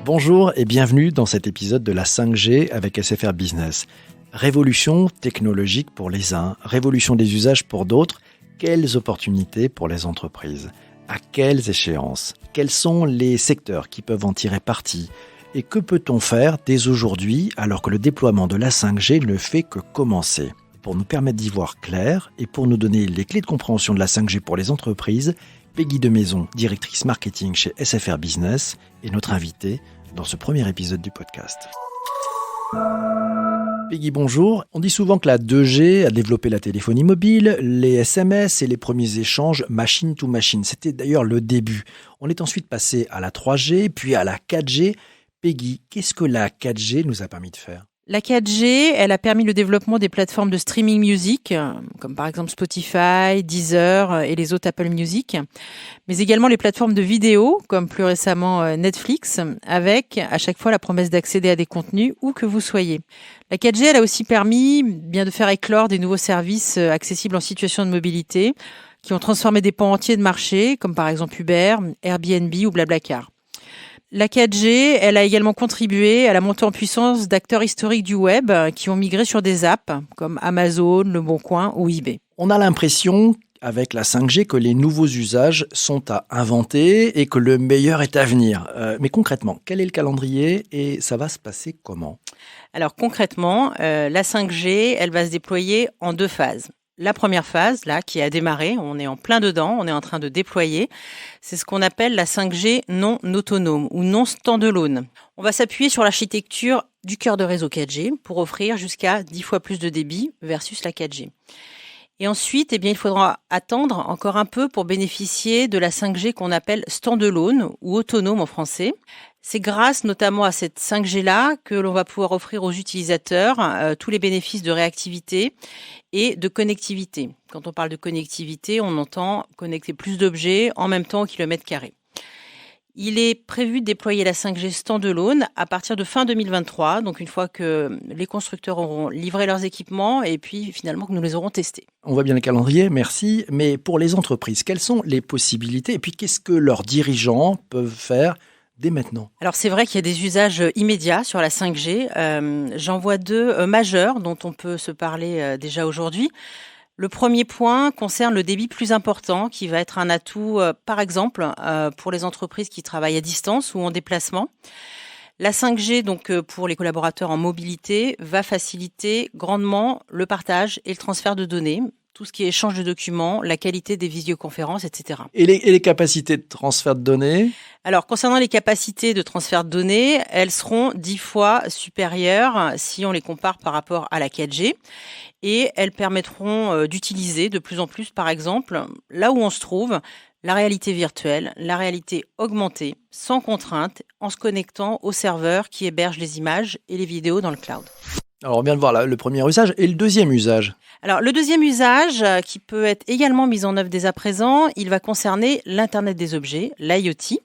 Bonjour et bienvenue dans cet épisode de la 5G avec SFR Business. Révolution technologique pour les uns, révolution des usages pour d'autres. Quelles opportunités pour les entreprises? À quelles échéances? Quels sont les secteurs qui peuvent en tirer parti? Et que peut-on faire dès aujourd'hui alors que le déploiement de la 5G ne fait que commencer? Pour nous permettre d'y voir clair et pour nous donner les clés de compréhension de la 5G pour les entreprises, Peggy Demaison, directrice marketing chez SFR Business, est notre invitée dans ce premier épisode du podcast. Peggy, bonjour. On dit souvent que la 2G a développé la téléphonie mobile, les SMS et les premiers échanges machine to machine. C'était d'ailleurs le début. On est ensuite passé à la 3G, puis à la 4G. Peggy, qu'est-ce que la 4G nous a permis de faire ? La 4G, elle a permis le développement des plateformes de streaming music, comme par exemple Spotify, Deezer et les autres Apple Music, mais également les plateformes de vidéo, comme plus récemment Netflix, avec à chaque fois la promesse d'accéder à des contenus où que vous soyez. La 4G, elle a aussi permis bien de faire éclore des nouveaux services accessibles en situation de mobilité, qui ont transformé des pans entiers de marché, comme par exemple Uber, Airbnb ou Blablacar. La 4G, elle a également contribué à la montée en puissance d'acteurs historiques du web qui ont migré sur des apps comme Amazon, Le Bon Coin ou eBay. On a l'impression, avec la 5G, que les nouveaux usages sont à inventer et que le meilleur est à venir. Mais concrètement, quel est le calendrier et ça va se passer comment ? Alors concrètement, la 5G, elle va se déployer en 2 phases. La première phase, là, qui a démarré, on est en plein dedans, on est en train de déployer, c'est ce qu'on appelle la 5G non autonome ou non standalone. On va s'appuyer sur l'architecture du cœur de réseau 4G pour offrir jusqu'à 10 fois plus de débit versus la 4G. Et ensuite, il faudra attendre encore un peu pour bénéficier de la 5G qu'on appelle standalone ou autonome en français. C'est grâce notamment à cette 5G-là que l'on va pouvoir offrir aux utilisateurs tous les bénéfices de réactivité et de connectivité. Quand on parle de connectivité, on entend connecter plus d'objets en même temps au kilomètre carré. Il est prévu de déployer la 5G standalone à partir de fin 2023, donc une fois que les constructeurs auront livré leurs équipements et puis finalement que nous les aurons testés. On voit bien le calendrier, merci. Mais pour les entreprises, quelles sont les possibilités et puis qu'est-ce que leurs dirigeants peuvent faire dès maintenant? Alors c'est vrai qu'il y a des usages immédiats sur la 5G. J'en vois 2 majeurs dont on peut se parler déjà aujourd'hui. Le premier point concerne le débit plus important qui va être un atout, par exemple, pour les entreprises qui travaillent à distance ou en déplacement. La 5G, donc pour les collaborateurs en mobilité, va faciliter grandement le partage et le transfert de données, tout ce qui est échange de documents, la qualité des visioconférences, etc. Et les capacités de transfert de données? Alors, concernant les capacités de transfert de données, elles seront 10 fois supérieures si on les compare par rapport à la 4G. Et elles permettront d'utiliser de plus en plus, par exemple, là où on se trouve, la réalité virtuelle, la réalité augmentée, sans contrainte, en se connectant au serveur qui héberge les images et les vidéos dans le cloud. Alors, on vient de voir le premier usage et le deuxième usage. Alors, le deuxième usage, qui peut être également mis en œuvre dès à présent, il va concerner l'Internet des objets, l'IoT.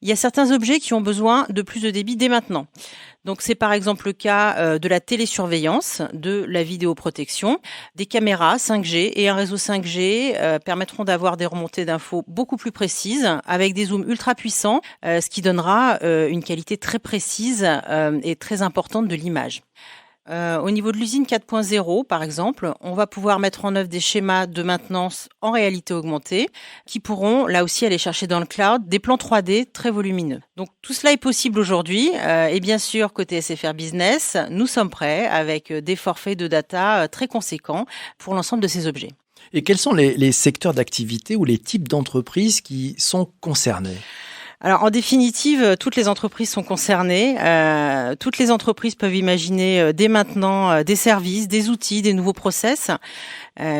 Il y a certains objets qui ont besoin de plus de débit dès maintenant. Donc, c'est par exemple le cas de la télésurveillance, de la vidéoprotection, des caméras 5G et un réseau 5G permettront d'avoir des remontées d'infos beaucoup plus précises avec des zooms ultra puissants, ce qui donnera une qualité très précise et très importante de l'image. Au niveau de l'usine 4.0, par exemple, on va pouvoir mettre en œuvre des schémas de maintenance en réalité augmentée qui pourront, là aussi, aller chercher dans le cloud des plans 3D très volumineux. Donc, tout cela est possible aujourd'hui. Et bien sûr, côté SFR Business, nous sommes prêts avec des forfaits de data très conséquents pour l'ensemble de ces objets. Et quels sont les secteurs d'activité ou les types d'entreprises qui sont concernés ? Alors, en définitive, toutes les entreprises sont concernées. Toutes les entreprises peuvent imaginer dès maintenant des services, des outils, des nouveaux process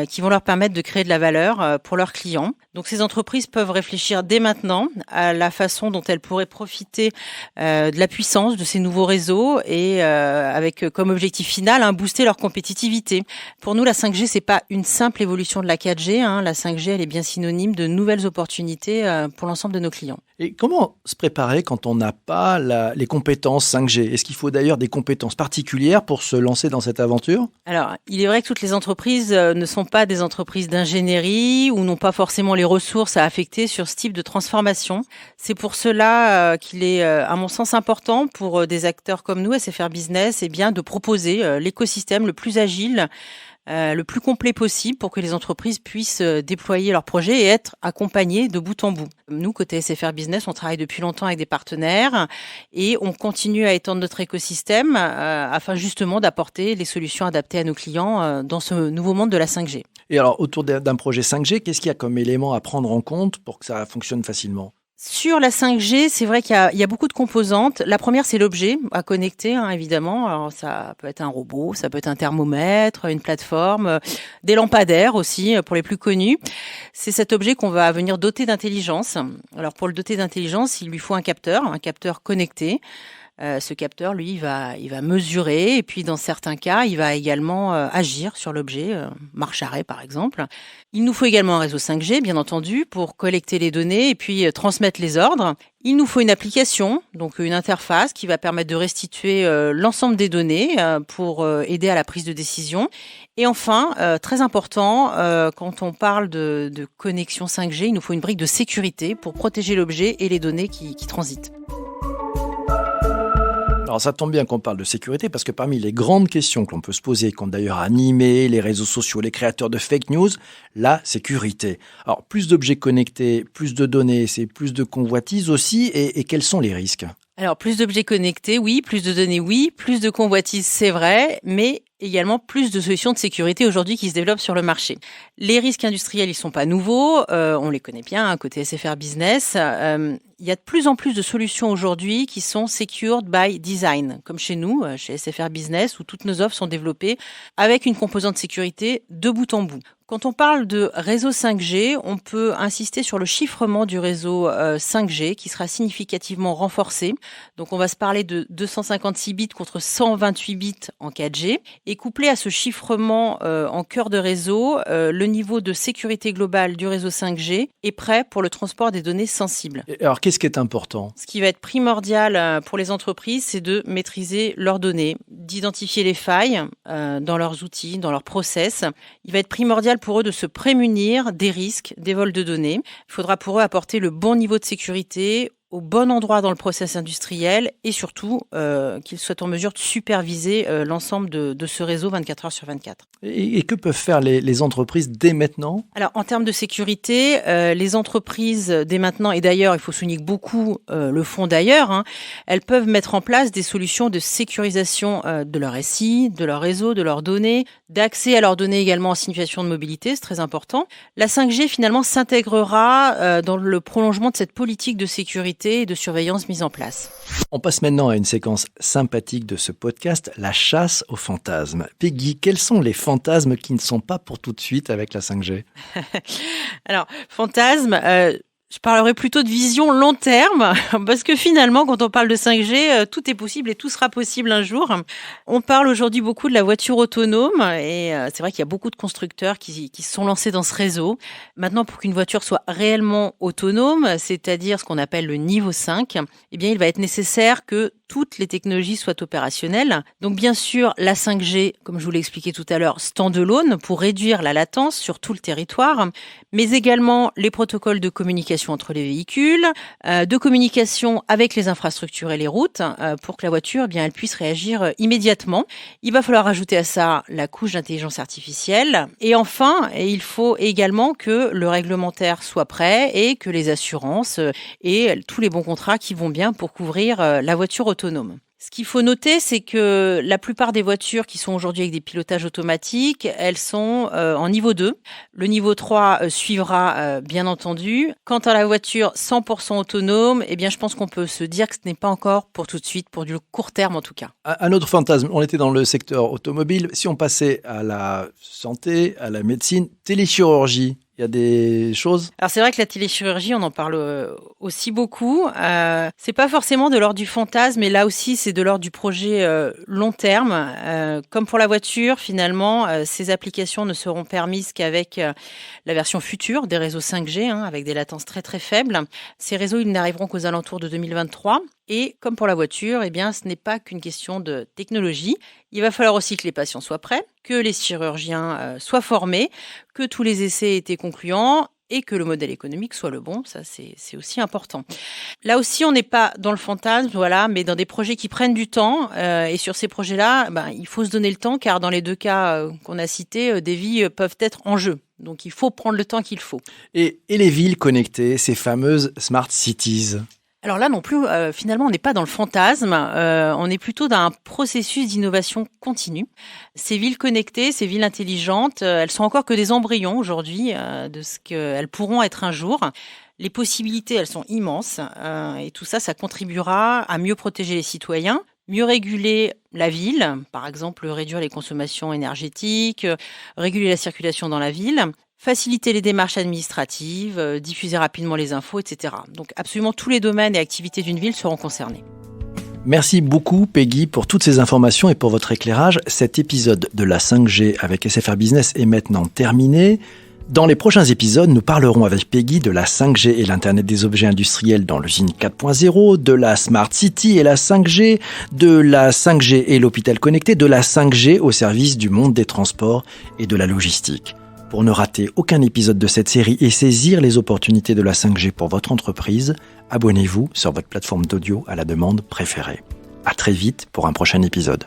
qui vont leur permettre de créer de la valeur pour leurs clients. Donc, ces entreprises peuvent réfléchir dès maintenant à la façon dont elles pourraient profiter de la puissance de ces nouveaux réseaux et avec comme objectif final booster leur compétitivité. Pour nous, la 5G, c'est pas une simple évolution de la 4G. La 5G, elle est bien synonyme de nouvelles opportunités pour l'ensemble de nos clients. Et comment se préparer quand on n'a pas les compétences 5G? Est-ce qu'il faut d'ailleurs des compétences particulières pour se lancer dans cette aventure? Alors, il est vrai que toutes les entreprises ne sont pas des entreprises d'ingénierie ou n'ont pas forcément les ressources à affecter sur ce type de transformation. C'est pour cela qu'il est, à mon sens, important pour des acteurs comme nous, SFR Business, eh bien, de proposer l'écosystème le plus agile, le plus complet possible pour que les entreprises puissent déployer leurs projets et être accompagnées de bout en bout. Nous, côté SFR Business, on travaille depuis longtemps avec des partenaires et on continue à étendre notre écosystème afin justement d'apporter les solutions adaptées à nos clients dans ce nouveau monde de la 5G. Et alors, autour d'un projet 5G, qu'est-ce qu'il y a comme élément à prendre en compte pour que ça fonctionne facilement? Sur la 5G, c'est vrai qu'il y a beaucoup de composantes. La première, c'est l'objet à connecter, évidemment. Alors, ça peut être un robot, ça peut être un thermomètre, une plateforme, des lampadaires aussi, pour les plus connus. C'est cet objet qu'on va venir doter d'intelligence. Alors, pour le doter d'intelligence, il lui faut un capteur connecté. Ce capteur, lui, il va mesurer et puis dans certains cas, il va également agir sur l'objet, marche-arrêt par exemple. Il nous faut également un réseau 5G, bien entendu, pour collecter les données et puis transmettre les ordres. Il nous faut une application, donc une interface qui va permettre de restituer l'ensemble des données pour aider à la prise de décision. Et enfin, très important, quand on parle de connexion 5G, il nous faut une brique de sécurité pour protéger l'objet et les données qui transitent. Alors ça tombe bien qu'on parle de sécurité parce que parmi les grandes questions que l'on peut se poser, qu'ont d'ailleurs animé les réseaux sociaux, les créateurs de fake news, la sécurité. Alors plus d'objets connectés, plus de données, c'est plus de convoitises aussi, et quels sont les risques? Alors, plus d'objets connectés, oui, plus de données, oui, plus de convoitises, c'est vrai, mais également plus de solutions de sécurité aujourd'hui qui se développent sur le marché. Les risques industriels, ils sont pas nouveaux, on les connaît bien, côté SFR Business. Il y a de plus en plus de solutions aujourd'hui qui sont secured by design, comme chez nous, chez SFR Business, où toutes nos offres sont développées avec une composante sécurité de bout en bout. Quand on parle de réseau 5G, on peut insister sur le chiffrement du réseau 5G qui sera significativement renforcé. Donc on va se parler de 256 bits contre 128 bits en 4G. Et couplé à ce chiffrement en cœur de réseau, le niveau de sécurité globale du réseau 5G est prêt pour le transport des données sensibles. Alors qu'est-ce qui est important? Ce qui va être primordial pour les entreprises, c'est de maîtriser leurs données, d'identifier les failles dans leurs outils, dans leurs process. Il va être primordial pour eux de se prémunir des risques des vols de données. Il faudra pour eux apporter le bon niveau de sécurité au bon endroit dans le process industriel et surtout qu'ils soient en mesure de superviser l'ensemble de ce réseau 24 heures sur 24. Et que peuvent faire les entreprises dès maintenant? Alors, en termes de sécurité, les entreprises dès maintenant, et d'ailleurs, il faut souligner que beaucoup le font d'ailleurs, elles peuvent mettre en place des solutions de sécurisation de leur SI, de leur réseau, de leurs données, d'accès à leurs données également en situation de mobilité, c'est très important. La 5G, finalement, s'intégrera dans le prolongement de cette politique de sécurité et de surveillance mise en place. On passe maintenant à une séquence sympathique de ce podcast, la chasse aux fantasmes. Peggy, quels sont les fantasmes qui ne sont pas pour tout de suite avec la 5G? Alors, fantasmes, je parlerai plutôt de vision long terme, parce que finalement, quand on parle de 5G, tout est possible et tout sera possible un jour. On parle aujourd'hui beaucoup de la voiture autonome et c'est vrai qu'il y a beaucoup de constructeurs qui se sont lancés dans ce réseau. Maintenant, pour qu'une voiture soit réellement autonome, c'est-à-dire ce qu'on appelle le niveau 5, eh bien, il va être nécessaire que toutes les technologies soient opérationnelles. Donc bien sûr, la 5G, comme je vous l'ai expliqué tout à l'heure, standalone pour réduire la latence sur tout le territoire, mais également les protocoles de communication entre les véhicules, de communication avec les infrastructures et les routes, pour que la voiture, eh bien, elle puisse réagir immédiatement. Il va falloir ajouter à ça la couche d'intelligence artificielle. Et enfin, il faut également que le réglementaire soit prêt et que les assurances et tous les bons contrats qui vont bien pour couvrir la voiture autonome. Ce qu'il faut noter, c'est que la plupart des voitures qui sont aujourd'hui avec des pilotages automatiques, elles sont en niveau 2. Le niveau 3 suivra, bien entendu. Quant à la voiture 100% autonome, eh bien, je pense qu'on peut se dire que ce n'est pas encore pour tout de suite, pour du court terme en tout cas. Un autre fantasme, on était dans le secteur automobile. Si on passait à la santé, à la médecine, Téléchirurgie, il y a des choses? Alors c'est vrai que la téléchirurgie, on en parle aussi beaucoup. C'est pas forcément de l'ordre du fantasme, mais là aussi c'est de l'ordre du projet long terme. Comme pour la voiture, finalement, ces applications ne seront permises qu'avec la version future des réseaux 5G, avec des latences très très faibles. Ces réseaux, ils n'arriveront qu'aux alentours de 2023. Et comme pour la voiture, eh bien, ce n'est pas qu'une question de technologie. Il va falloir aussi que les patients soient prêts, que les chirurgiens soient formés, que tous les essais aient été concluants et que le modèle économique soit le bon. Ça, c'est aussi important. Là aussi, on n'est pas dans le fantasme, voilà, mais dans des projets qui prennent du temps. Et sur ces projets-là, il faut se donner le temps, car dans les deux cas qu'on a cités, des vies peuvent être en jeu. Donc, il faut prendre le temps qu'il faut. Et les villes connectées, ces fameuses smart cities? Alors là non plus, finalement, on n'est pas dans le fantasme, on est plutôt dans un processus d'innovation continue. Ces villes connectées, ces villes intelligentes, elles sont encore que des embryons aujourd'hui de ce qu'elles pourront être un jour. Les possibilités, elles sont immenses et tout ça, ça contribuera à mieux protéger les citoyens, mieux réguler la ville, par exemple réduire les consommations énergétiques, réguler la circulation dans la ville, faciliter les démarches administratives, diffuser rapidement les infos, etc. Donc absolument tous les domaines et activités d'une ville seront concernés. Merci beaucoup Peggy pour toutes ces informations et pour votre éclairage. Cet épisode de la 5G avec SFR Business est maintenant terminé. Dans les prochains épisodes, nous parlerons avec Peggy de la 5G et l'Internet des objets industriels dans l'usine 4.0, de la Smart City et la 5G, de la 5G et l'hôpital connecté, de la 5G au service du monde des transports et de la logistique. Pour ne rater aucun épisode de cette série et saisir les opportunités de la 5G pour votre entreprise, abonnez-vous sur votre plateforme d'audio à la demande préférée. À très vite pour un prochain épisode.